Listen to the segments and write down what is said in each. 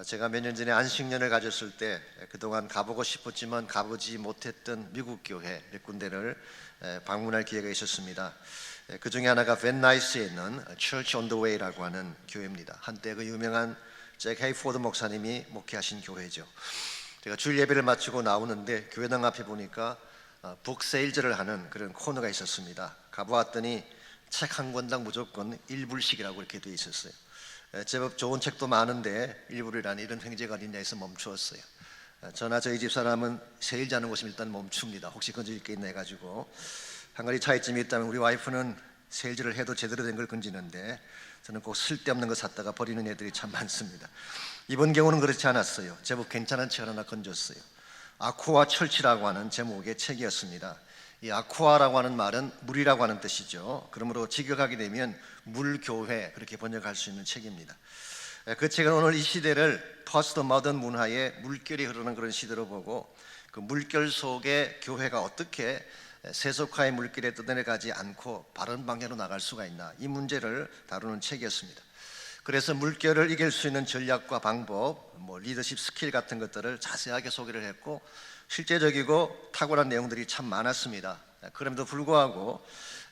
제가 몇 년 전에 안식년을 가졌을 때 그동안 가보고 싶었지만 가보지 못했던 미국 교회 몇 군데를 방문할 기회가 있었습니다. 그 중에 하나가 벤나이스에 있는 Church on the Way라고 하는 교회입니다. 한때 그 유명한 잭 헤이포드 목사님이 목회하신 교회죠. 제가 주일 예배를 마치고 나오는데 교회당 앞에 보니까 북세일즈를 하는 그런 코너가 있었습니다. 가보았더니 책 한 권당 무조건 1불씩이라고 이렇게 되어 있었어요. 제법 좋은 책도 많은데 1불이라는 이런 횡재가 어딨냐 해서 멈추었어요. 저나 저희 집사람은 세일즈 하는 곳이면 일단 멈춥니다. 혹시 건질 게 있나 해가지고. 한 가지 차이점이 있다면 우리 와이프는 세일즈를 해도 제대로 된 걸 건지는데 저는 꼭 쓸데없는 거 샀다가 버리는 애들이 참 많습니다. 이번 경우는 그렇지 않았어요. 제법 괜찮은 책을 하나 건졌어요. 아쿠아 철치라고 하는 제목의 책이었습니다. 이 아쿠아라고 하는 말은 물이라고 하는 뜻이죠. 그러므로 직역하게 되면 물교회 그렇게 번역할 수 있는 책입니다. 그 책은 오늘 이 시대를 포스트 모던 문화의 물결이 흐르는 그런 시대로 보고 그 물결 속에 교회가 어떻게 세속화의 물결에 떠내려가지 않고 바른 방향으로 나갈 수가 있나, 이 문제를 다루는 책이었습니다. 그래서 물결을 이길 수 있는 전략과 방법, 리더십 스킬 같은 것들을 자세하게 소개를 했고 실제적이고 탁월한 내용들이 참 많았습니다. 그럼에도 불구하고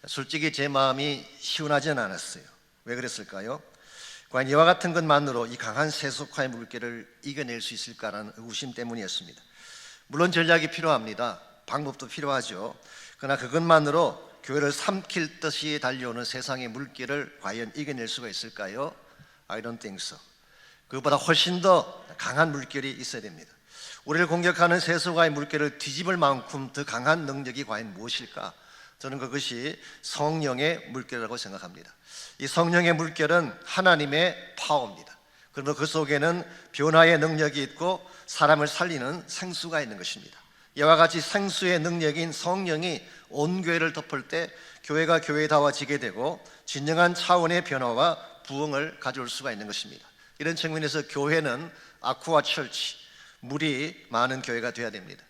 솔직히 제 마음이 시원하지는 않았어요. 왜 그랬을까요? 과연 이와 같은 것만으로 이 강한 세속화의 물결을 이겨낼 수 있을까라는 의구심 때문이었습니다. 물론 전략이 필요합니다. 방법도 필요하죠. 그러나 그것만으로 교회를 삼킬 듯이 달려오는 세상의 물결을 과연 이겨낼 수가 있을까요? I don't think so. 그것보다 훨씬 더 강한 물결이 있어야 됩니다. 우리를 공격하는 세속화의 물결을 뒤집을 만큼 더 강한 능력이 과연 무엇일까? 저는 그것이 성령의 물결이라고 생각합니다. 이 성령의 물결은 하나님의 파워입니다. 그러나 그 속에는 변화의 능력이 있고 사람을 살리는 생수가 있는 것입니다. 이와 같이 생수의 능력인 성령이 온 교회를 덮을 때 교회가 교회다워지게 되고 진정한 차원의 변화와 부흥을 가져올 수가 있는 것입니다. 이런 측면에서 교회는 아쿠아 철치, 물이 많은 교회가 되어야 됩니다.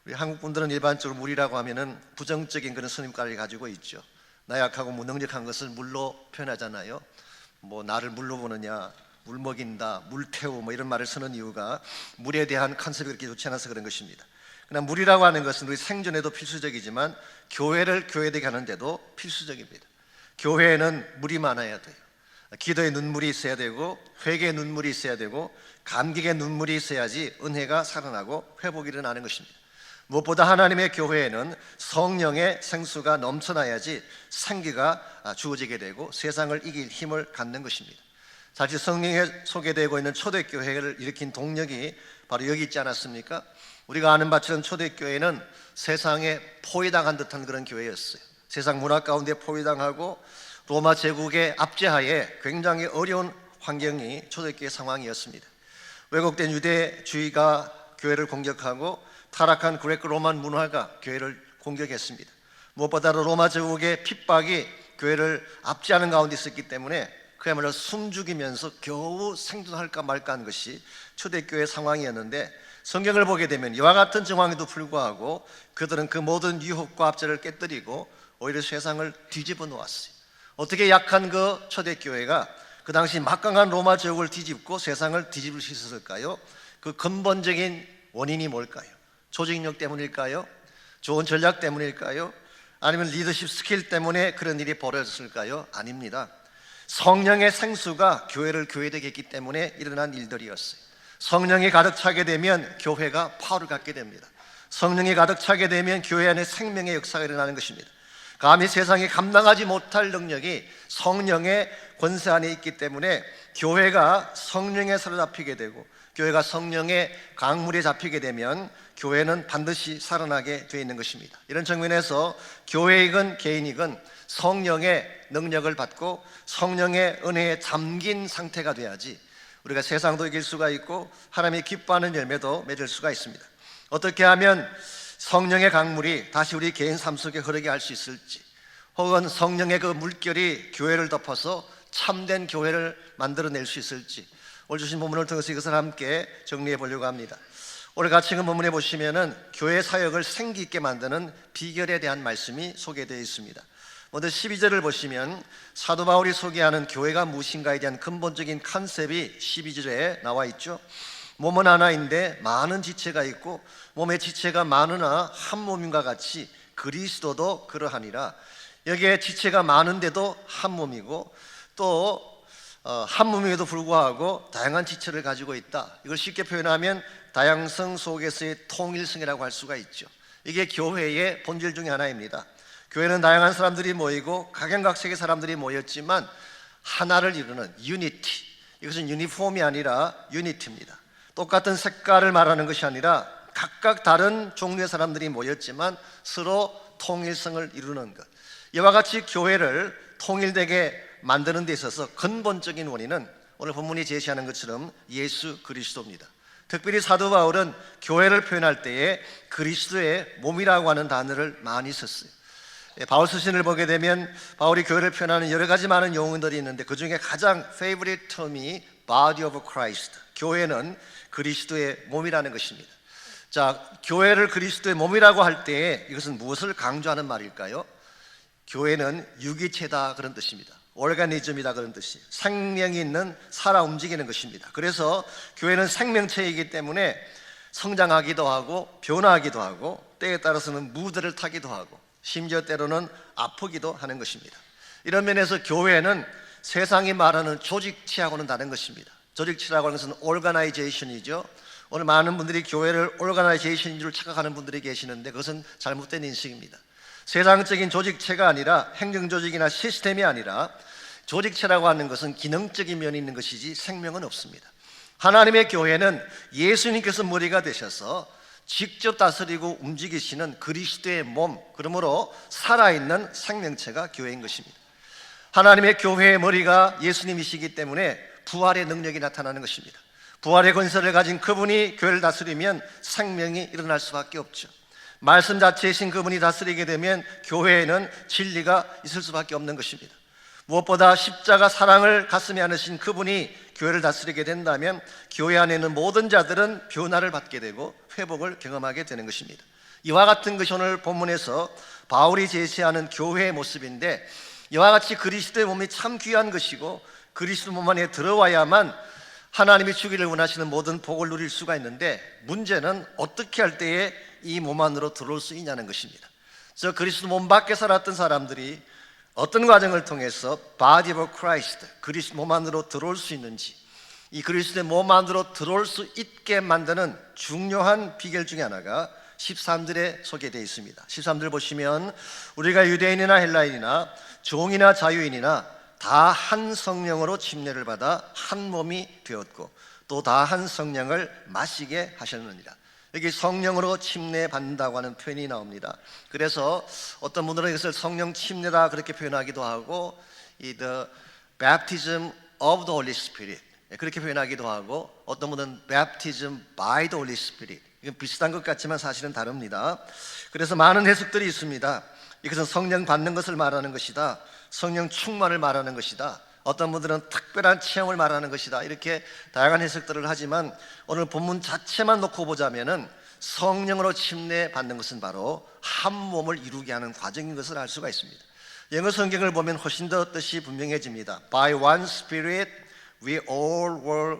우리 한국 분들은 일반적으로 물이라고 하면은 부정적인 그런 선입관을 가지고 있죠. 나약하고 무능력한 것을 물로 표현하잖아요. 나를 물로 보느냐, 물 먹인다, 물 태우 이런 말을 쓰는 이유가 물에 대한 컨셉이 그렇게 좋지 않아서 그런 것입니다. 그러나 물이라고 하는 것은 우리 생존에도 필수적이지만 교회를 교회되게 하는데도 필수적입니다. 교회에는 물이 많아야 돼요. 기도의 눈물이 있어야 되고 회개의 눈물이 있어야 되고 감격의 눈물이 있어야지 은혜가 살아나고 회복이 일어나는 것입니다. 무엇보다 하나님의 교회에는 성령의 생수가 넘쳐나야지 생기가 주어지게 되고 세상을 이길 힘을 갖는 것입니다. 사실 성령에 소개되고 있는 초대교회를 일으킨 동력이 바로 여기 있지 않았습니까? 우리가 아는 바처럼 초대교회는 세상에 포위당한 듯한 그런 교회였어요. 세상 문화 가운데 포위당하고 로마 제국의 압제하에 굉장히 어려운 환경이 초대교회 상황이었습니다. 왜곡된 유대주의가 교회를 공격하고 타락한 그레코 로만 문화가 교회를 공격했습니다. 무엇보다도 로마 제국의 핍박이 교회를 압제하는 가운데 있었기 때문에 그야말로 숨죽이면서 겨우 생존할까 말까 하는 것이 초대교회 상황이었는데 성경을 보게 되면 이와 같은 정황에도 불구하고 그들은 그 모든 유혹과 압제를 깨뜨리고 오히려 세상을 뒤집어 놓았어요. 어떻게 약한 그 초대교회가 그 당시 막강한 로마 제국을 뒤집고 세상을 뒤집을 수 있었을까요? 그 근본적인 원인이 뭘까요? 조직력 때문일까요? 좋은 전략 때문일까요? 아니면 리더십 스킬 때문에 그런 일이 벌어졌을까요? 아닙니다. 성령의 생수가 교회를 교회되게 했기 때문에 일어난 일들이었어요. 성령이 가득 차게 되면 교회가 파워를 갖게 됩니다. 성령이 가득 차게 되면 교회 안에 생명의 역사가 일어나는 것입니다. 감히 세상이 감당하지 못할 능력이 성령의 권세 안에 있기 때문에 교회가 성령에 사로잡히게 되고 교회가 성령의 강물에 잡히게 되면 교회는 반드시 살아나게 되어 있는 것입니다. 이런 측면에서 교회이건 개인이건 성령의 능력을 받고 성령의 은혜에 잠긴 상태가 돼야지 우리가 세상도 이길 수가 있고 하나님이 기뻐하는 열매도 맺을 수가 있습니다. 어떻게 하면 성령의 강물이 다시 우리 개인 삶 속에 흐르게 할 수 있을지, 혹은 성령의 그 물결이 교회를 덮어서 참된 교회를 만들어낼 수 있을지 오늘 주신 본문을 통해서 이것을 함께 정리해 보려고 합니다. 오늘 같이 읽은 본문에 보시면은 교회 사역을 생기 있게 만드는 비결에 대한 말씀이 소개되어 있습니다. 먼저 12절을 보시면 사도 바울이 소개하는 교회가 무엇인가에 대한 근본적인 컨셉이 12절에 나와 있죠. 몸은 하나인데 많은 지체가 있고 몸의 지체가 많으나 한 몸인과 같이 그리스도도 그러하니라. 여기에 지체가 많은데도 한 몸이고 또 한 몸임에도 불구하고 다양한 지체를 가지고 있다. 이걸 쉽게 표현하면 다양성 속에서의 통일성이라고 할 수가 있죠. 이게 교회의 본질 중에 하나입니다. 교회는 다양한 사람들이 모이고 각양각색의 사람들이 모였지만 하나를 이루는 유니티, 이것은 유니폼이 아니라 유니티입니다. 똑같은 색깔을 말하는 것이 아니라 각각 다른 종류의 사람들이 모였지만 서로 통일성을 이루는 것. 이와 같이 교회를 통일되게 만드는 데 있어서 근본적인 원인은 오늘 본문이 제시하는 것처럼 예수 그리스도입니다. 특별히 사도 바울은 교회를 표현할 때에 그리스도의 몸이라고 하는 단어를 많이 썼어요. 바울 서신을 보게 되면 바울이 교회를 표현하는 여러 가지 많은 용어들이 있는데 그 중에 가장 favorite term이 body of Christ, 교회는 그리스도의 몸이라는 것입니다. 자, 교회를 그리스도의 몸이라고 할 때에 이것은 무엇을 강조하는 말일까요? 교회는 유기체다 그런 뜻입니다. 오르가니즘이다 그런 뜻이에요. 생명이 있는 살아 움직이는 것입니다. 그래서 교회는 생명체이기 때문에 성장하기도 하고 변화하기도 하고 때에 따라서는 무드를 타기도 하고 심지어 때로는 아프기도 하는 것입니다. 이런 면에서 교회는 세상이 말하는 조직체하고는 다른 것입니다. 조직체라고 하는 것은 오르가나이제이션이죠. 오늘 많은 분들이 교회를 오르가나이제이션인 줄 착각하는 분들이 계시는데 그것은 잘못된 인식입니다. 세상적인 조직체가 아니라 행정조직이나 시스템이 아니라 조직체라고 하는 것은 기능적인 면이 있는 것이지 생명은 없습니다. 하나님의 교회는 예수님께서 머리가 되셔서 직접 다스리고 움직이시는 그리스도의 몸, 그러므로 살아있는 생명체가 교회인 것입니다. 하나님의 교회의 머리가 예수님이시기 때문에 부활의 능력이 나타나는 것입니다. 부활의 권세를 가진 그분이 교회를 다스리면 생명이 일어날 수밖에 없죠. 말씀 자체이신 그분이 다스리게 되면 교회에는 진리가 있을 수밖에 없는 것입니다. 무엇보다 십자가 사랑을 가슴에 안으신 그분이 교회를 다스리게 된다면 교회 안에 있는 모든 자들은 변화를 받게 되고 회복을 경험하게 되는 것입니다. 이와 같은 것이 오늘 본문에서 바울이 제시하는 교회의 모습인데 이와 같이 그리스도의 몸이 참 귀한 것이고 그리스도 몸 안에 들어와야만 하나님이 주기를 원하시는 모든 복을 누릴 수가 있는데 문제는 어떻게 할 때에 이 몸 안으로 들어올 수 있냐는 것입니다. 저 그리스도 몸 밖에 살았던 사람들이 어떤 과정을 통해서 body of Christ, 그리스도 몸 안으로 들어올 수 있는지, 이 그리스도의 몸 안으로 들어올 수 있게 만드는 중요한 비결 중에 하나가 13절에 소개되어 있습니다. 13절 보시면 우리가 유대인이나 헬라인이나 종이나 자유인이나 다 한 성령으로 침례를 받아 한 몸이 되었고 또 다 한 성령을 마시게 하셨느니라. 여기 성령으로 침례 받는다고 하는 표현이 나옵니다. 그래서 어떤 분들은 이것을 성령 침례라 그렇게 표현하기도 하고 the baptism of the Holy Spirit 그렇게 표현하기도 하고 어떤 분은 baptism by the Holy Spirit, 이건 비슷한 것 같지만 사실은 다릅니다. 그래서 많은 해석들이 있습니다. 이것은 성령 받는 것을 말하는 것이다, 성령 충만을 말하는 것이다, 어떤 분들은 특별한 체험을 말하는 것이다, 이렇게 다양한 해석들을 하지만 오늘 본문 자체만 놓고 보자면은 성령으로 침례 받는 것은 바로 한 몸을 이루게 하는 과정인 것을 알 수가 있습니다. 영어 성경을 보면 훨씬 더 뜻이 분명해집니다. By one Spirit we all were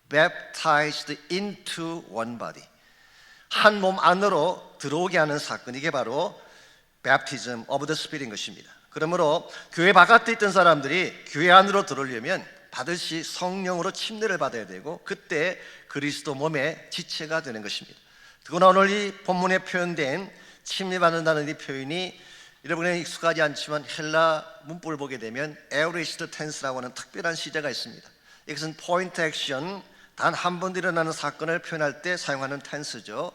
baptized into one body. 한 몸 안으로 들어오게 하는 사건, 이게 바로 baptism of the Spirit인 것입니다. 그러므로 교회 바깥에 있던 사람들이 교회 안으로 들어오려면 받을시 성령으로 침례를 받아야 되고 그때 그리스도 몸의 지체가 되는 것입니다. 그러나 오늘 이 본문에 표현된 침례받는다는 이 표현이 여러분에게 익숙하지 않지만 헬라 문법을 보게 되면 에오리스트 텐스라고 하는 특별한 시제가 있습니다. 이것은 포인트 액션, 단 한 번 일어나는 사건을 표현할 때 사용하는 텐스죠.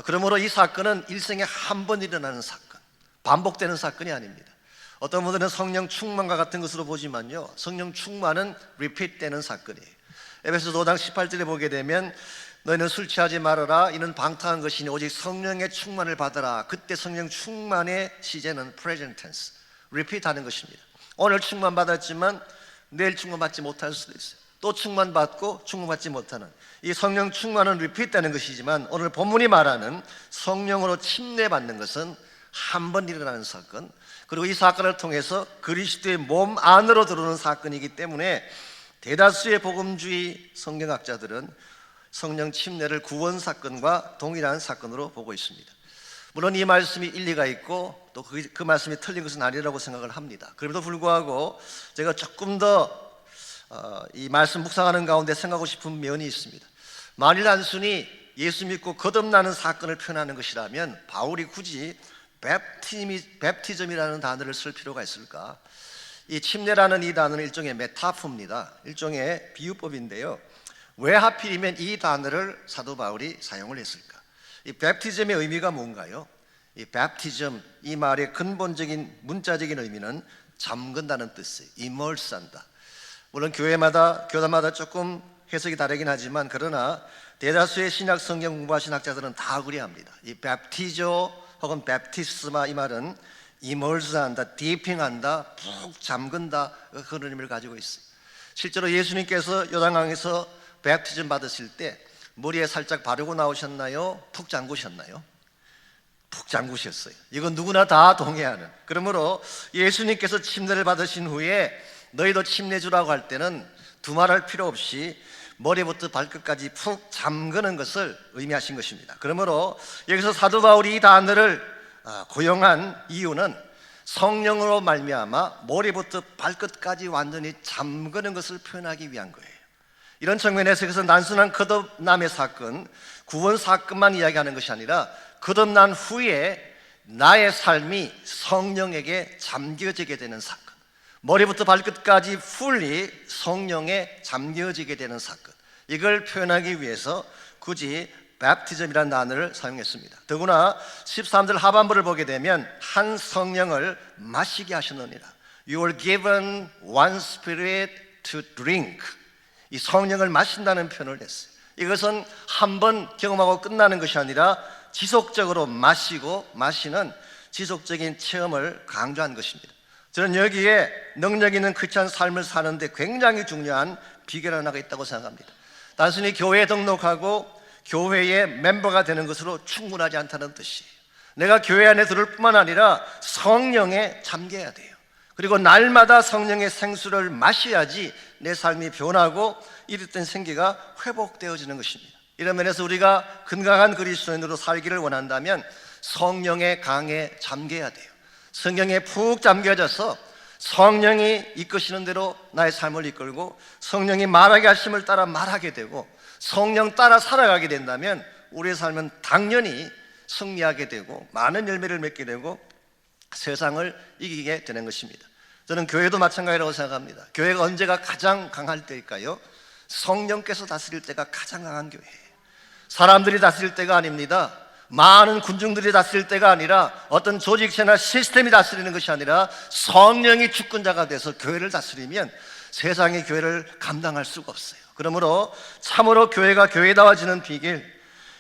그러므로 이 사건은 일생에 한 번 일어나는 사건, 반복되는 사건이 아닙니다. 어떤 분들은 성령 충만과 같은 것으로 보지만요, 성령 충만은 리핏되는 사건이에요. 에베소서 5장 18절에 보게 되면 너희는 술 취하지 말아라, 이는 방탕한 것이니 오직 성령의 충만을 받아라. 그때 성령 충만의 시제는 present tense, repeat하는 것입니다. 오늘 충만 받았지만 내일 충만 받지 못할 수도 있어요. 또 충만 받고 충만 받지 못하는 이 성령 충만은 repeat되는 것이지만 오늘 본문이 말하는 성령으로 침례 받는 것은 한 번 일어나는 사건, 그리고 이 사건을 통해서 그리스도의 몸 안으로 들어오는 사건이기 때문에 대다수의 복음주의 성경학자들은 성령 침례를 구원 사건과 동일한 사건으로 보고 있습니다. 물론 이 말씀이 일리가 있고 또 그 말씀이 틀린 것은 아니라고 생각을 합니다. 그럼에도 불구하고 제가 조금 더 이 말씀 묵상하는 가운데 생각하고 싶은 면이 있습니다. 만일 단순히 예수 믿고 거듭나는 사건을 표현하는 것이라면 바울이 굳이 뵙티즘이라는 단어를 쓸 필요가 있을까? 이 침례라는 이 단어는 일종의 메타포입니다. 일종의 비유법인데요. 왜 하필이면 이 단어를 사도 바울이 사용을 했을까? 이 뵙티즘의 의미가 뭔가요? 이 뵙티즘, 이 말의 근본적인 문자적인 의미는 잠근다는 뜻이에요. immerse한다. 물론 교단마다 조금 해석이 다르긴 하지만 그러나 대다수의 신약 성경 공부하신 학자들은 다 그리합니다. 이 뵙티조 혹은 뵙티스마, 이 말은 immerse한다, deeping한다, 푹 잠근다, 그런 의미를 가지고 있어요. 실제로 예수님께서 요단강에서 뵙티즘 받으실 때 머리에 살짝 바르고 나오셨나요? 푹 잠그셨나요? 푹 잠그셨어요. 이건 누구나 다 동의하는. 그러므로 예수님께서 침례를 받으신 후에 너희도 침례 주라고 할 때는 두말할 필요 없이 머리부터 발끝까지 푹 잠그는 것을 의미하신 것입니다. 그러므로 여기서 사도 바울이 이 단어를 고용한 이유는 성령으로 말미암아 머리부터 발끝까지 완전히 잠그는 것을 표현하기 위한 거예요. 이런 측면에서 그래서 단순한 거듭남의 사건, 구원 사건만 이야기하는 것이 아니라 거듭난 후에 나의 삶이 성령에게 잠겨지게 되는 사건, 머리부터 발끝까지 풀리 성령에 잠겨지게 되는 사건, 이걸 표현하기 위해서 굳이 뵙티즘이라는 단어를 사용했습니다. 더구나 13절 하반부를 보게 되면 한 성령을 마시게 하셨느니라. You were given one spirit to drink. 이 성령을 마신다는 표현을 했어요. 이것은 한 번 경험하고 끝나는 것이 아니라 지속적으로 마시는 지속적인 체험을 강조한 것입니다. 저는 여기에 능력 있는 크리스찬 삶을 사는데 굉장히 중요한 비결 하나가 있다고 생각합니다. 단순히 교회에 등록하고 교회의 멤버가 되는 것으로 충분하지 않다는 뜻이에요. 내가 교회 안에 들을 뿐만 아니라 성령에 잠겨야 돼요. 그리고 날마다 성령의 생수를 마셔야지 내 삶이 변하고 잃었던 생기가 회복되어지는 것입니다. 이런 면에서 우리가 건강한 그리스도인으로 살기를 원한다면 성령의 강에 잠겨야 돼요. 성령에 푹 잠겨져서 성령이 이끄시는 대로 나의 삶을 이끌고 성령이 말하게 하심을 따라 말하게 되고 성령 따라 살아가게 된다면 우리의 삶은 당연히 승리하게 되고 많은 열매를 맺게 되고 세상을 이기게 되는 것입니다. 저는 교회도 마찬가지라고 생각합니다. 교회가 언제가 가장 강할 때일까요? 성령께서 다스릴 때가 가장 강한 교회예요. 사람들이 다스릴 때가 아닙니다. 많은 군중들이 다스릴 때가 아니라 어떤 조직체나 시스템이 다스리는 것이 아니라 성령이 주권자가 돼서 교회를 다스리면 세상의 교회를 감당할 수가 없어요. 그러므로 참으로 교회가 교회다워지는 비결,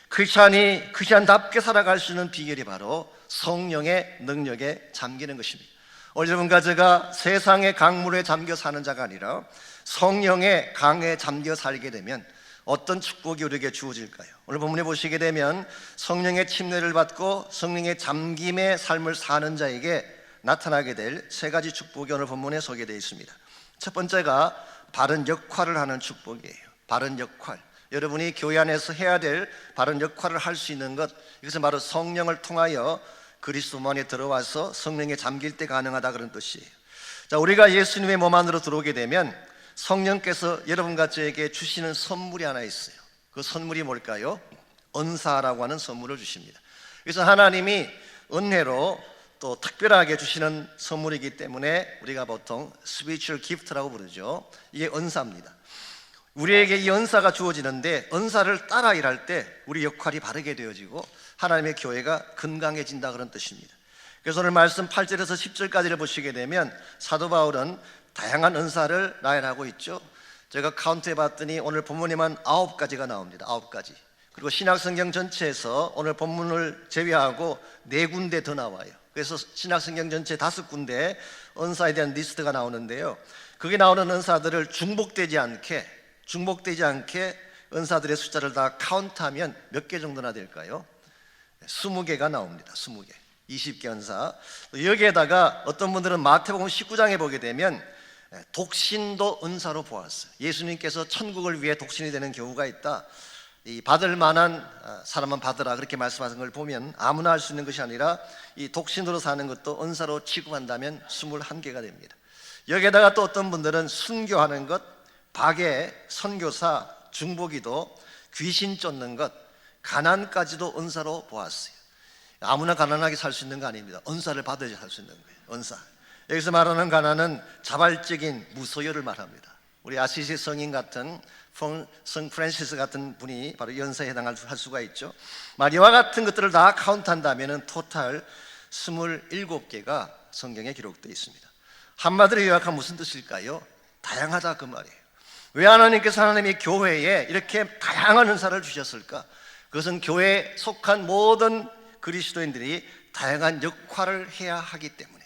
크리스찬답게 살아갈 수 있는 비결이 바로 성령의 능력에 잠기는 것입니다. 오늘 여러분과 제가 세상의 강물에 잠겨 사는 자가 아니라 성령의 강에 잠겨 살게 되면 어떤 축복이 우리에게 주어질까요? 오늘 본문에 보시게 되면 성령의 침례를 받고 성령의 잠김의 삶을 사는 자에게 나타나게 될 세 가지 축복이 오늘 본문에 소개되어 있습니다. 첫 번째가 바른 역할을 하는 축복이에요. 바른 역할. 여러분이 교회 안에서 해야 될 바른 역할을 할 수 있는 것, 이것은 바로 성령을 통하여 그리스도 안에 들어와서 성령에 잠길 때 가능하다, 그런 뜻이에요. 자, 우리가 예수님의 몸 안으로 들어오게 되면 성령께서 여러분과 저에게 주시는 선물이 하나 있어요. 그 선물이 뭘까요? 은사라고 하는 선물을 주십니다. 그래서 하나님이 은혜로 또 특별하게 주시는 선물이기 때문에 우리가 보통 spiritual gift라고 부르죠. 이게 은사입니다. 우리에게 이 은사가 주어지는데 은사를 따라 일할 때 우리 역할이 바르게 되어지고 하나님의 교회가 건강해진다, 그런 뜻입니다. 그래서 오늘 말씀 8절에서 10절까지를 보시게 되면 사도 바울은 다양한 은사를 나열하고 있죠. 제가 카운트해 봤더니 오늘 본문에만 9가지가 나옵니다. 9가지. 그리고 신약성경 전체에서 오늘 본문을 제외하고 4군데 더 나와요. 그래서 신약성경 전체 5군데 은사에 대한 리스트가 나오는데요. 그게 나오는 은사들을 중복되지 않게 은사들의 숫자를 다 카운트하면 몇 개 정도나 될까요? 20개가 나옵니다. 20개. 20개 은사. 여기에다가 어떤 분들은 마태복음 19장에 보게 되면 독신도 은사로 보았어요. 예수님께서 천국을 위해 독신이 되는 경우가 있다. 이 받을 만한 사람만 받으라 그렇게 말씀하신 걸 보면 아무나 할 수 있는 것이 아니라 이 독신으로 사는 것도 은사로 취급한다면 21개가 됩니다. 여기에다가 또 어떤 분들은 순교하는 것, 박애, 선교사, 중보기도, 귀신 쫓는 것, 가난까지도 은사로 보았어요. 아무나 가난하게 살 수 있는 거 아닙니다. 은사를 받아야 살 수 있는 거예요. 은사. 여기서 말하는 가난은 자발적인 무소유를 말합니다. 우리 아시시 성인 같은 성 프란시스 같은 분이 바로 이 은사에 해당할 수가 있죠. 이와 같은 것들을 다 카운트한다면 토탈 27개가 성경에 기록되어 있습니다. 한마디로 요약하면 무슨 뜻일까요? 다양하다 그 말이에요. 왜 하나님께서 하나님의 교회에 이렇게 다양한 은사를 주셨을까? 그것은 교회에 속한 모든 그리스도인들이 다양한 역할을 해야 하기 때문에,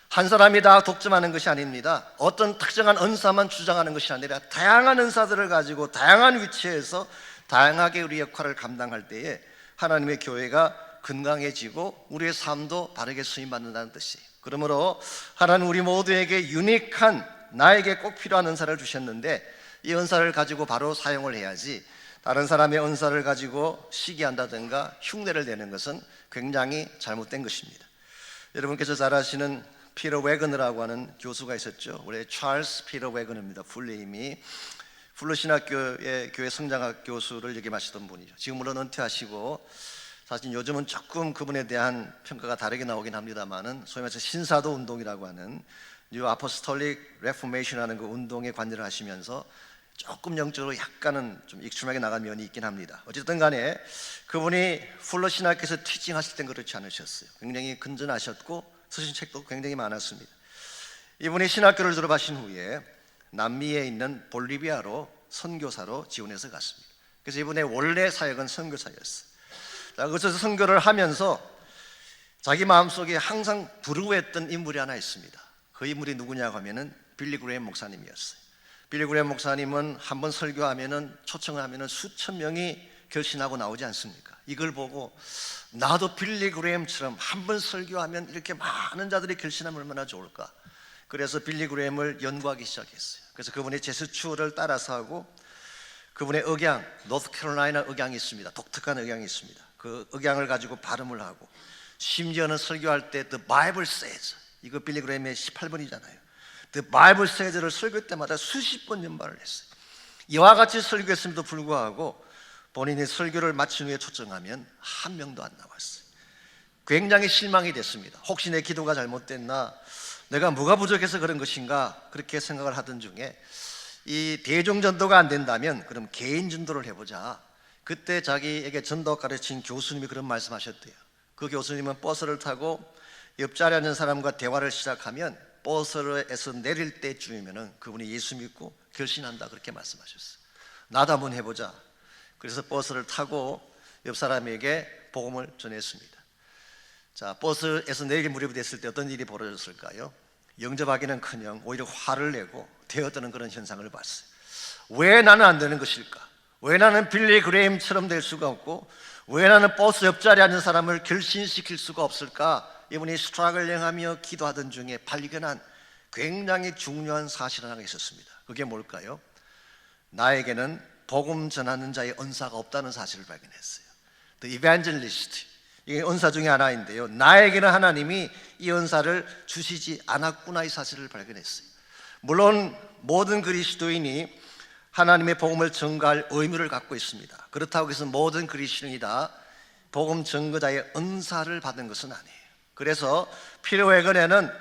한 사람이 다 독점하는 것이 아닙니다. 어떤 특정한 은사만 주장하는 것이 아니라 다양한 은사들을 가지고 다양한 위치에서 다양하게 우리 역할을 감당할 때에 하나님의 교회가 건강해지고 우리의 삶도 바르게 쓰임받는다는 뜻이에요. 그러므로 하나님 우리 모두에게 유니크한, 나에게 꼭 필요한 은사를 주셨는데 이 은사를 가지고 바로 사용을 해야지, 다른 사람의 은사를 가지고 시기한다든가 흉내를 내는 것은 굉장히 잘못된 것입니다. 여러분께서 잘 아시는 피터 웨거너라고 하는 교수가 있었죠. 우리 찰스 피터 웨거너입니다. 풀네임이 풀러 신학교의 교회 성장학 교수를 역임하시던 분이죠. 지금 물론 은퇴하시고 사실 요즘은 조금 그분에 대한 평가가 다르게 나오긴 합니다만은 소위 말해서 신사도 운동이라고 하는 뉴 아포스톨릭 레포메이션이라는 그 운동에 관여를 하시면서 조금 영적으로 약간은 좀 익숙하게 나간 면이 있긴 합니다. 어쨌든 간에 그분이 풀러 신학교에서 티칭하실 땐 그렇지 않으셨어요. 굉장히 근전하셨고 쓰신 책도 굉장히 많았습니다. 이분이 신학교를 졸업하신 후에 남미에 있는 볼리비아로 선교사로 지원해서 갔습니다. 그래서 이분의 원래 사역은 선교사였어요. 그래서 선교를 하면서 자기 마음속에 항상 부르고했던 인물이 하나 있습니다. 그 인물이 누구냐고 하면은 빌리 그레이엄 목사님이었어요. 빌리 그레이엄 목사님은 한번 설교하면은 초청을 하면은 수천 명이 결신하고 나오지 않습니까? 이걸 보고 나도 빌리 그레이엄처럼 한번 설교하면 이렇게 많은 자들이 결신하면 얼마나 좋을까? 그래서 빌리 그레이엄을 연구하기 시작했어요. 그래서 그분의 제스처를 따라서 하고 그분의 억양, 노스캐롤라이나 억양이 있습니다. 독특한 억양이 있습니다. 그 억양을 가지고 발음을 하고 심지어는 설교할 때 The Bible says, 이거 빌리 그레이엄의 18번이잖아요. The Bible says를 설교 때마다 수십 번 연발을 했어요. 이와 같이 설교했음에도 불구하고 본인이 설교를 마친 후에 초청하면 한 명도 안 나왔어요. 굉장히 실망이 됐습니다. 혹시 내 기도가 잘못됐나? 내가 뭐가 부족해서 그런 것인가? 그렇게 생각을 하던 중에 이 대중전도가 안 된다면 그럼 개인 전도를 해보자. 그때 자기에게 전도 가르친 교수님이 그런 말씀하셨대요. 그 교수님은 버스를 타고 옆자리에 앉은 사람과 대화를 시작하면 버스에서 내릴 때쯤이면 그분이 예수 믿고 결신한다 그렇게 말씀하셨어요. 나도 한번 해보자. 그래서 버스를 타고 옆 사람에게 복음을 전했습니다. 자, 버스에서 내릴 무렵이 됐을 때 어떤 일이 벌어졌을까요? 영접하기는커녕 오히려 화를 내고 대어드는 그런 현상을 봤어요. 왜 나는 안 되는 것일까? 왜 나는 빌리 그레이엄처럼 될 수가 없고 왜 나는 버스 옆자리에 앉은 사람을 결신시킬 수가 없을까? 이분이 스트러글링하며 기도하던 중에 발견한 굉장히 중요한 사실 하나가 있었습니다. 그게 뭘까요? 나에게는 복음 전하는 자의 은사가 없다는 사실을 발견했어요. The evangelist, 이게 은사 중에 하나인데요, 나에게는 하나님이 이 은사를 주시지 않았구나 이 사실을 발견했어요. 물론 모든 그리스도인이 하나님의 복음을 전가할 의무를 갖고 있습니다. 그렇다고 해서 모든 그리스도인이 다 복음 전거자의 은사를 받은 것은 아니에요. 그래서 피터 웨거너는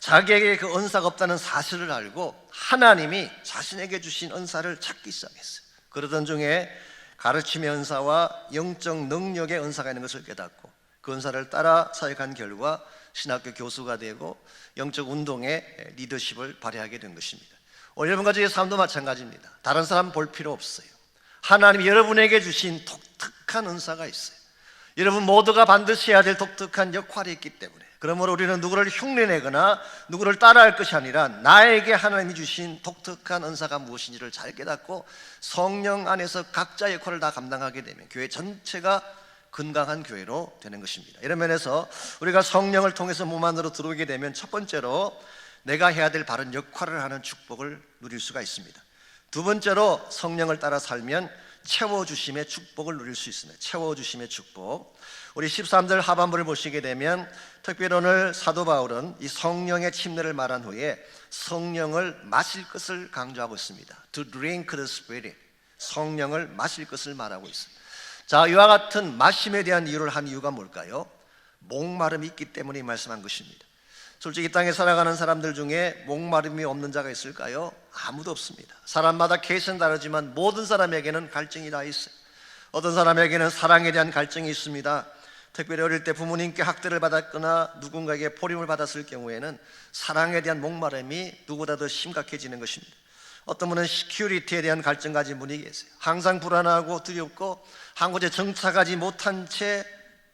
자기에게 그 은사가 없다는 사실을 알고 하나님이 자신에게 주신 은사를 찾기 시작했어요. 그러던 중에 가르침의 은사와 영적 능력의 은사가 있는 것을 깨닫고 그 은사를 따라 사역한 결과 신학교 교수가 되고 영적 운동의 리더십을 발휘하게 된 것입니다. 오늘 여러분과 저의 삶도 마찬가지입니다. 다른 사람 볼 필요 없어요. 하나님이 여러분에게 주신 독특한 은사가 있어요. 여러분 모두가 반드시 해야 될 독특한 역할이 있기 때문에, 그러므로 우리는 누구를 흉내내거나 누구를 따라할 것이 아니라 나에게 하나님이 주신 독특한 은사가 무엇인지를 잘 깨닫고 성령 안에서 각자의 역할을 다 감당하게 되면 교회 전체가 건강한 교회로 되는 것입니다. 이런 면에서 우리가 성령을 통해서 몸 안으로 들어오게 되면 첫 번째로 내가 해야 될 바른 역할을 하는 축복을 누릴 수가 있습니다. 두 번째로 성령을 따라 살면 채워주심의 축복을 누릴 수 있습니다. 채워주심의 축복. 우리 13절 하반부를 보시게 되면 특별히 오늘 사도 바울은 이 성령의 침례를 말한 후에 성령을 마실 것을 강조하고 있습니다. To drink the Spirit. 성령을 마실 것을 말하고 있습니다. 자, 이와 같은 마심에 대한 이유를 한 이유가 뭘까요? 목마름이 있기 때문에 말씀한 것입니다. 솔직히 이 땅에 살아가는 사람들 중에 목마름이 없는 자가 있을까요? 아무도 없습니다. 사람마다 케이스는 다르지만 모든 사람에게는 갈증이 다 있어요. 어떤 사람에게는 사랑에 대한 갈증이 있습니다. 특별히 어릴 때 부모님께 학대를 받았거나 누군가에게 포림을 받았을 경우에는 사랑에 대한 목마름이 누구보다 더 심각해지는 것입니다. 어떤 분은 시큐리티에 대한 갈증 가진 분이 계세요. 항상 불안하고 두렵고 한 곳에 정착하지 못한 채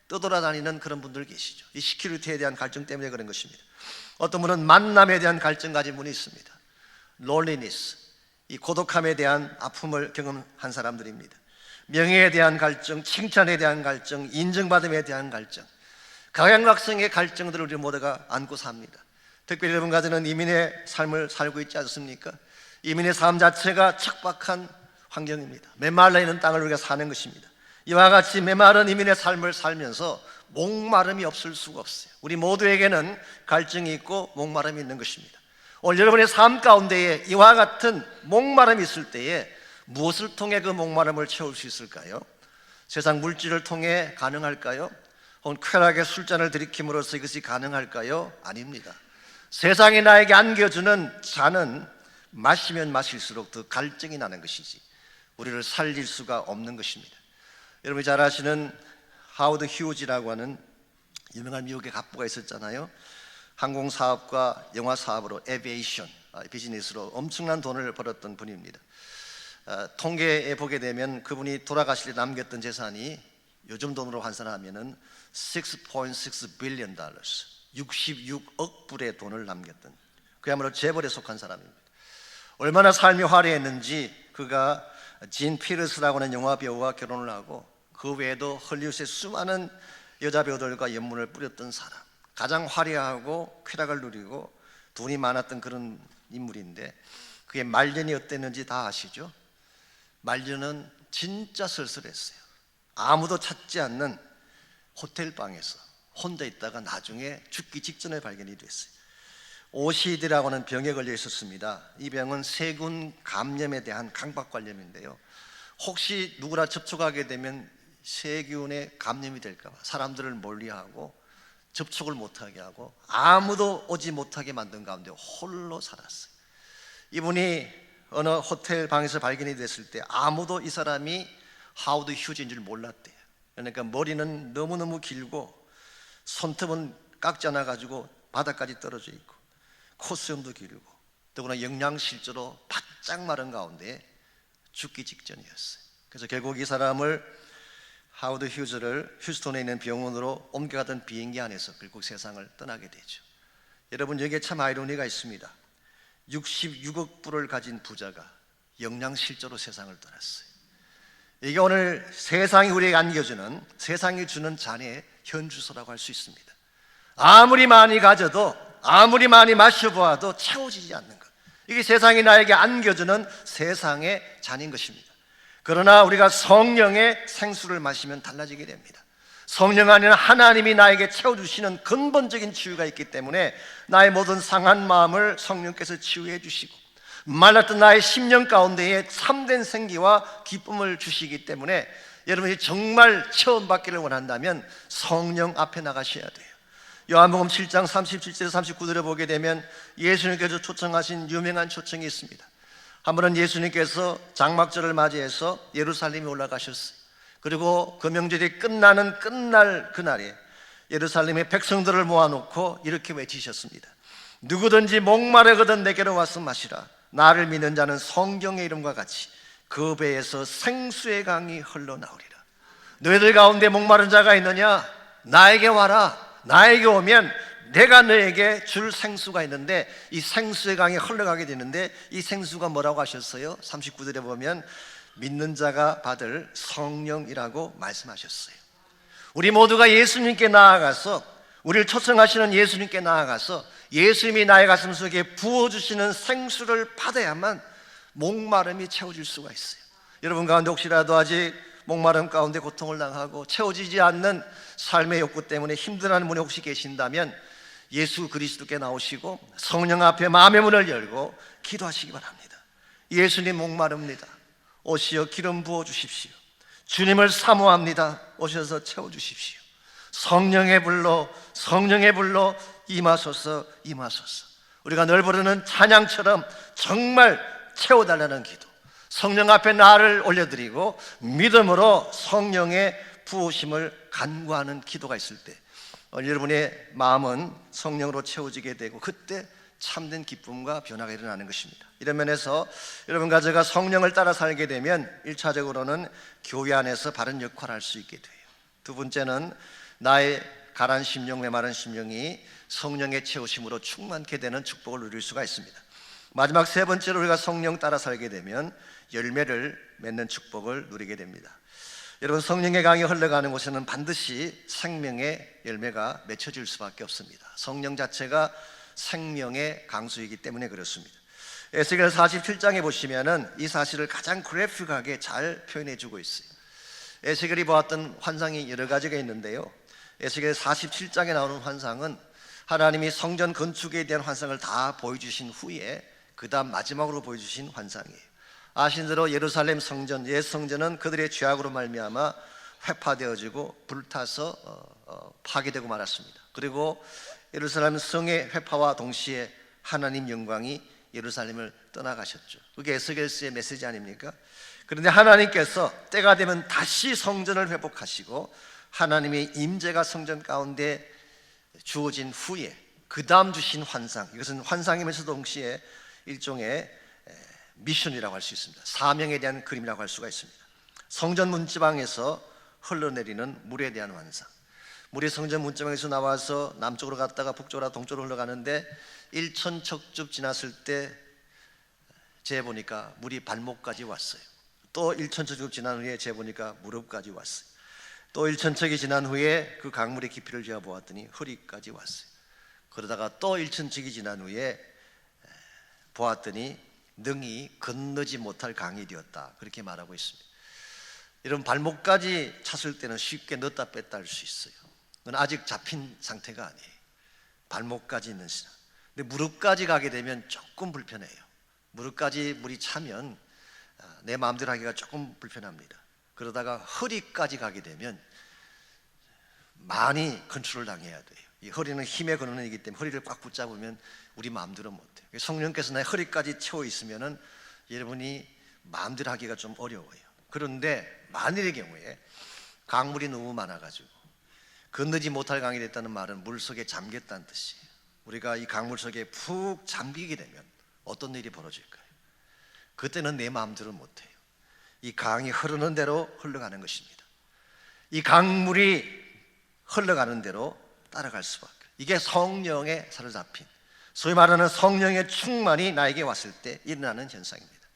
떠돌아다니는 그런 분들 계시죠. 이 시큐리티에 대한 갈증 때문에 그런 것입니다. 어떤 분은 만남에 대한 갈증 가진 분이 있습니다. 롤리니스, 이 고독함에 대한 아픔을 경험한 사람들입니다. 명예에 대한 갈증, 칭찬에 대한 갈증, 인정받음에 대한 갈증, 각양각성의 갈증들을 우리 모두가 안고 삽니다. 특별히 여러분 가지는 이민의 삶을 살고 있지 않습니까? 이민의 삶 자체가 척박한 환경입니다. 메말라 있는 땅을 우리가 사는 것입니다. 이와 같이 메마른 이민의 삶을 살면서 목마름이 없을 수가 없어요. 우리 모두에게는 갈증이 있고 목마름이 있는 것입니다. 오늘 여러분의 삶 가운데에 이와 같은 목마름이 있을 때에 무엇을 통해 그 목마름을 채울 수 있을까요? 세상 물질을 통해 가능할까요? 혹은 쾌락의 술잔을 들이킴으로써 이것이 가능할까요? 아닙니다. 세상이 나에게 안겨주는 잔은 마시면 마실수록 더 갈증이 나는 것이지 우리를 살릴 수가 없는 것입니다. 여러분이 잘 아시는 하워드 휴즈라고 하는 유명한 미국의 갑부가 있었잖아요. 항공사업과 영화사업으로 에비에이션 비즈니스로 엄청난 돈을 벌었던 분입니다. 통계에 보게 되면 그분이 돌아가실 때 남겼던 재산이 요즘 돈으로 환산하면 6.6 빌리언 달러스 66억 불의 돈을 남겼던, 그야말로 재벌에 속한 사람입니다. 얼마나 삶이 화려했는지 그가 진 피러스라고 하는 영화 배우와 결혼을 하고 그 외에도 헐리우드의 수많은 여자 배우들과 연문을 뿌렸던 사람, 가장 화려하고 쾌락을 누리고 돈이 많았던 그런 인물인데 그의 말년이 어땠는지 다 아시죠? 말년은 진짜 쓸쓸했어요. 아무도 찾지 않는 호텔방에서 혼자 있다가 나중에 죽기 직전에 발견이 됐어요. OCD라고 하는 병에 걸려 있었습니다. 이 병은 세균 감염에 대한 강박관념인데요, 혹시 누구나 접촉하게 되면 세균에 감염이 될까 봐 사람들을 멀리하고 접촉을 못하게 하고 아무도 오지 못하게 만든 가운데 홀로 살았어요. 이분이 어느 호텔 방에서 발견이 됐을 때 아무도 이 사람이 하워드 휴즈인 줄 몰랐대요. 그러니까 머리는 너무너무 길고 손톱은 깎지 않아 가지고 바닥까지 떨어져 있고 콧수염도 길고 더구나 영양실조로 바짝 마른 가운데 죽기 직전이었어요. 그래서 결국 이 사람을 하워드 휴즈를 휴스턴에 있는 병원으로 옮겨가던 비행기 안에서 결국 세상을 떠나게 되죠. 여러분, 여기에 참 아이러니가 있습니다. 66억 불을 가진 부자가 영양실조로 세상을 떠났어요. 이게 오늘 세상이 우리에게 안겨주는, 세상이 주는 잔의 현주소라고 할 수 있습니다. 아무리 많이 가져도 아무리 많이 마셔보아도 채워지지 않는 것, 이게 세상이 나에게 안겨주는 세상의 잔인 것입니다. 그러나 우리가 성령의 생수를 마시면 달라지게 됩니다. 성령 안에는 하나님이 나에게 채워주시는 근본적인 치유가 있기 때문에 나의 모든 상한 마음을 성령께서 치유해 주시고 말랐던 나의 심령 가운데에 참된 생기와 기쁨을 주시기 때문에 여러분이 정말 체험받기를 원한다면 성령 앞에 나가셔야 돼요. 요한복음 7장 37절 39절에 보게 되면 예수님께서 초청하신 유명한 초청이 있습니다. 한 번은 예수님께서 장막절을 맞이해서 예루살렘에 올라가셨어요. 그리고 그 명절이 끝날 그날에 예루살렘의 백성들을 모아놓고 이렇게 외치셨습니다. 누구든지 목마르거든 내게로 와서 마시라. 나를 믿는 자는 성경의 이름과 같이 그 배에서 생수의 강이 흘러나오리라. 너희들 가운데 목마른 자가 있느냐? 나에게 와라. 나에게 오면 내가 너에게 줄 생수가 있는데 이 생수의 강이 흘러가게 되는데 이 생수가 뭐라고 하셨어요? 39절에 보면 믿는 자가 받을 성령이라고 말씀하셨어요. 우리 모두가 예수님께 나아가서, 우리를 초청하시는 예수님께 나아가서 예수님이 나의 가슴 속에 부어주시는 생수를 받아야만 목마름이 채워질 수가 있어요. 여러분 가운데 혹시라도 아직 목마름 가운데 고통을 당하고 채워지지 않는 삶의 욕구 때문에 힘들어하는 분이 혹시 계신다면 예수 그리스도께 나오시고 성령 앞에 마음의 문을 열고 기도하시기 바랍니다. 예수님 목마릅니다. 오시어 기름 부어주십시오. 주님을 사모합니다. 오셔서 채워주십시오. 성령의 불로 임하소서, 임하소서. 우리가 늘 부르는 찬양처럼 정말 채워달라는 기도, 성령 앞에 나를 올려드리고 믿음으로 성령의 부으심을 간구하는 기도가 있을 때 여러분의 마음은 성령으로 채워지게 되고 그때 참된 기쁨과 변화가 일어나는 것입니다. 이런 면에서 여러분과 제가 성령을 따라 살게 되면 1차적으로는 교회 안에서 바른 역할을 할 수 있게 돼요. 두 번째는 나의 가란 심령, 메마른 심령이 성령의 채우심으로 충만케 되는 축복을 누릴 수가 있습니다. 마지막 세 번째로 우리가 성령 따라 살게 되면 열매를 맺는 축복을 누리게 됩니다. 여러분, 성령의 강이 흘러가는 곳에는 반드시 생명의 열매가 맺혀질 수밖에 없습니다. 성령 자체가 생명의 강수이기 때문에 그렇습니다. 에스겔 47장에 보시면은 이 사실을 가장 그래픽하게 잘 표현해 주고 있어요. 에스겔이 보았던 환상이 여러 가지가 있는데요, 에스겔 47장에 나오는 환상은 하나님이 성전 건축에 대한 환상을 다 보여주신 후에 그 다음 마지막으로 보여주신 환상이에요. 아신 대로 예루살렘 성전, 옛 성전은 그들의 죄악으로 말미암아 회파되어지고 불타서 파괴되고 말았습니다. 그리고 예루살렘 성의 회파와 동시에 하나님 영광이 예루살렘을 떠나가셨죠. 그게 에스겔서의 메시지 아닙니까? 그런데 하나님께서 때가 되면 다시 성전을 회복하시고 하나님의 임재가 성전 가운데 주어진 후에 그 다음 주신 환상, 이것은 환상이면서도 동시에 일종의 미션이라고 할 수 있습니다. 사명에 대한 그림이라고 할 수가 있습니다. 성전 문지방에서 흘러내리는 물에 대한 환상. 물이 성전 문지방에서 나와서 남쪽으로 갔다가 북쪽으로 동쪽으로 흘러가는데 1,000척 지났을 때 재보니까 물이 발목까지 왔어요. 또 1,000척 지난 후에 재보니까 무릎까지 왔어요. 또 1,000척이 지난 후에 그 강물의 깊이를 재어보았더니 허리까지 왔어요. 그러다가 또 1,000척이 지난 후에 보았더니 능히 건너지 못할 강이 되었다, 그렇게 말하고 있습니다. 이런 발목까지 찼을 때는 쉽게 넣었다 뺐다 할 수 있어요. 그건 아직 잡힌 상태가 아니에요. 발목까지 있는 시간. 근데 무릎까지 가게 되면 조금 불편해요. 무릎까지 물이 차면 내 마음대로 하기가 조금 불편합니다. 그러다가 허리까지 가게 되면 많이 컨트롤 당해야 돼요. 이 허리는 힘의 근원이기 때문에 허리를 꽉 붙잡으면 우리 마음대로 못해요. 성령께서 내 허리까지 채워 있으면은 여러분이 마음대로 하기가 좀 어려워요. 그런데 만일의 경우에 강물이 너무 많아가지고 건너지 못할 강이 됐다는 말은 물 속에 잠겼다는 뜻이에요. 우리가 이 강물 속에 푹 잠기게 되면 어떤 일이 벌어질까요? 그때는 내 마음대로 못해요. 이 강이 흐르는 대로 흘러가는 것입니다. 이 강물이 흘러가는 대로 따라갈 수밖에. 이게 성령에 사로잡힌, 소위 말하는 성령의 충만이 나에게 왔을 때 일어나는 현상입니다.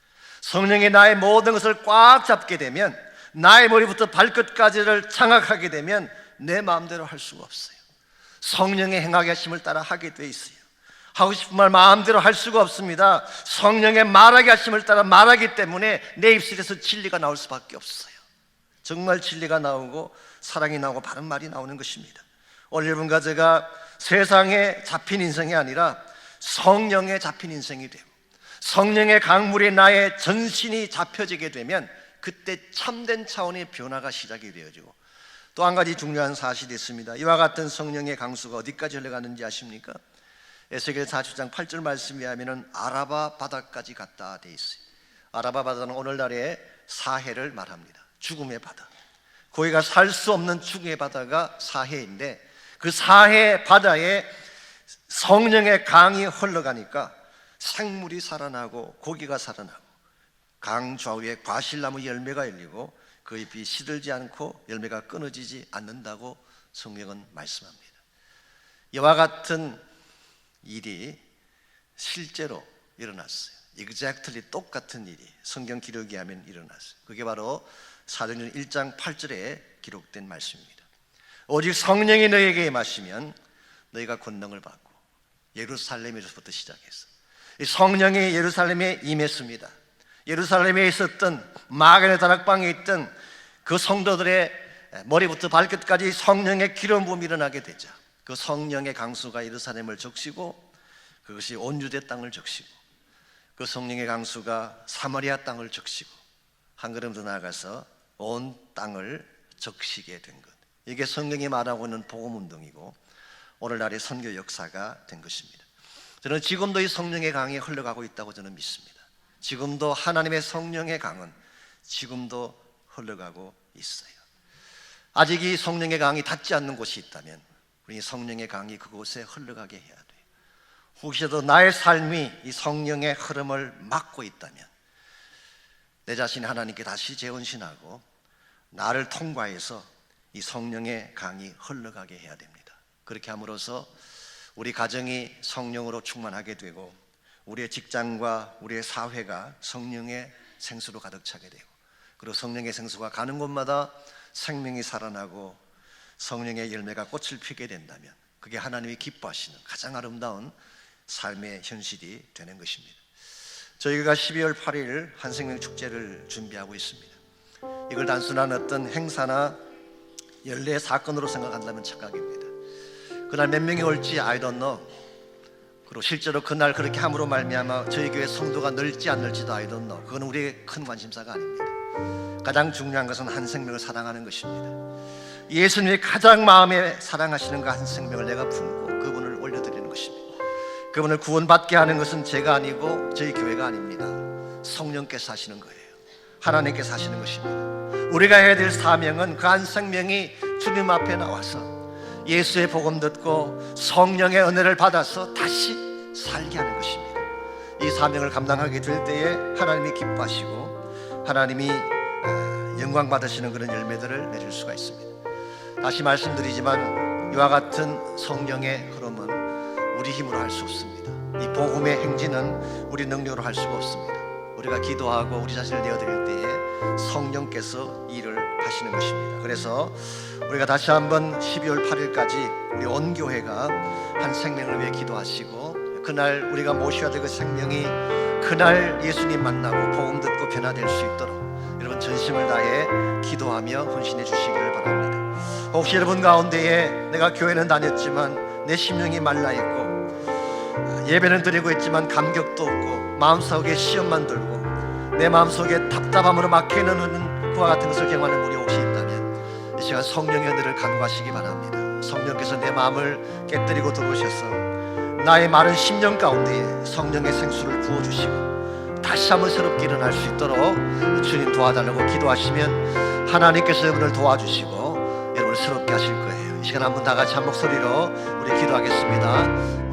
성령이 나의 모든 것을 꽉 잡게 되면, 나의 머리부터 발끝까지를 장악하게 되면 내 마음대로 할 수가 없어요. 성령의 행하게 하심을 따라 하게 돼 있어요. 하고 싶은 말 마음대로 할 수가 없습니다. 성령의 말하게 하심을 따라 말하기 때문에 내 입술에서 진리가 나올 수밖에 없어요. 정말 진리가 나오고 사랑이 나오고 바른 말이 나오는 것입니다. 오늘 여러분과 제가 세상에 잡힌 인생이 아니라 성령에 잡힌 인생이 되고 성령의 강물에 나의 전신이 잡혀지게 되면 그때 참된 차원의 변화가 시작이 되어지고, 또 한 가지 중요한 사실이 있습니다. 이와 같은 성령의 강수가 어디까지 흘러가는지 아십니까? 에스겔 47장 8절 말씀에 하면은 아라바 바다까지 갔다 돼 있어요. 아라바 바다는 오늘날의 사해를 말합니다. 죽음의 바다. 거기가 살 수 없는 죽음의 바다가 사해인데, 그 사해 바다에 성령의 강이 흘러가니까 생물이 살아나고 고기가 살아나고 강 좌우에 과실나무 열매가 열리고 그 잎이 시들지 않고 열매가 끊어지지 않는다고 성경은 말씀합니다. 이와 같은 일이 실제로 일어났어요. exactly 똑같은 일이 성경 기록에 하면 일어났어요. 그게 바로 사도행전 1장 8절에 기록된 말씀입니다. 오직 성령이 너희에게 임하시면 너희가 권능을 받고. 예루살렘에서부터 시작해서 이 성령이 예루살렘에 임했습니다. 예루살렘에 있었던 마가네 다락방에 있던 그 성도들의 머리부터 발끝까지 성령의 기름 부음이 일어나게 되죠. 그 성령의 강수가 예루살렘을 적시고 그것이 온 유대 땅을 적시고 그 성령의 강수가 사마리아 땅을 적시고 한 걸음 더 나아가서 온 땅을 적시게 된 것. 이게 성령이 말하고 있는 복음운동이고 오늘날의 선교 역사가 된 것입니다. 저는 지금도 이 성령의 강이 흘러가고 있다고 저는 믿습니다. 지금도 하나님의 성령의 강은 지금도 흘러가고 있어요. 아직 이 성령의 강이 닿지 않는 곳이 있다면 우리 성령의 강이 그곳에 흘러가게 해야 돼요. 혹시라도 나의 삶이 이 성령의 흐름을 막고 있다면 내 자신이 하나님께 다시 재혼신하고 나를 통과해서 이 성령의 강이 흘러가게 해야 됩니다. 그렇게 함으로써 우리 가정이 성령으로 충만하게 되고 우리의 직장과 우리의 사회가 성령의 생수로 가득 차게 되고 그리고 성령의 생수가 가는 곳마다 생명이 살아나고 성령의 열매가 꽃을 피게 된다면 그게 하나님이 기뻐하시는 가장 아름다운 삶의 현실이 되는 것입니다. 저희가 12월 8일 한생명 축제를 준비하고 있습니다. 이걸 단순한 어떤 행사나 연례 사건으로 생각한다면 착각입니다. 그날 몇 명이 올지 I don't know. 그리고 실제로 그날 그렇게 함으로 말미암아 저희 교회 성도가 늘지 안 늘지도 I don't know. 그건 우리의 큰 관심사가 아닙니다. 가장 중요한 것은 한 생명을 사랑하는 것입니다. 예수님이 가장 마음에 사랑하시는 그 한 생명을 내가 품고 그분을 올려드리는 것입니다. 그분을 구원받게 하는 것은 제가 아니고 저희 교회가 아닙니다. 성령께서 하시는 거예요. 하나님께서 하시는 것입니다. 우리가 해야 될 사명은 그 한 생명이 주님 앞에 나와서 예수의 복음 듣고 성령의 은혜를 받아서 다시 살게 하는 것입니다. 이 사명을 감당하게 될 때에 하나님이 기뻐하시고 하나님이 영광 받으시는 그런 열매들을 맺을 수가 있습니다. 다시 말씀드리지만 이와 같은 성령의 흐름은 우리 힘으로 할 수 없습니다. 이 복음의 행진은 우리 능력으로 할 수가 없습니다. 우리가 기도하고 우리 자신을 내어드릴 때에 성령께서 일을 하시는 것입니다. 그래서 우리가 다시 한번 12월 8일까지 우리 온 교회가 한 생명을 위해 기도하시고 그날 우리가 모셔야 될 그 생명이 그날 예수님 만나고 복음 듣고 변화될 수 있도록 여러분 전심을 다해 기도하며 헌신해 주시기를 바랍니다. 혹시 여러분 가운데에 내가 교회는 다녔지만 내 심령이 말라있고 예배는 드리고 있지만 감격도 없고 마음속에 시험만 들고 내 마음속에 답답함으로 막혀있는 그와 같은 것을 경험하는 분이 혹시 있다면 이 시간 성령의 은혜를 간구하시기 바랍니다. 성령께서 내 마음을 깨뜨리고 들어오셔서 나의 마른 심령 가운데에 성령의 생수를 부어주시고 다시 한번 새롭게 일어날 수 있도록 주님 도와달라고 기도하시면 하나님께서 여러분을 도와주시고 여러분을 새롭게 하실 거예요. 이 시간 한번 다 같이 한 목소리로 우리 기도하겠습니다.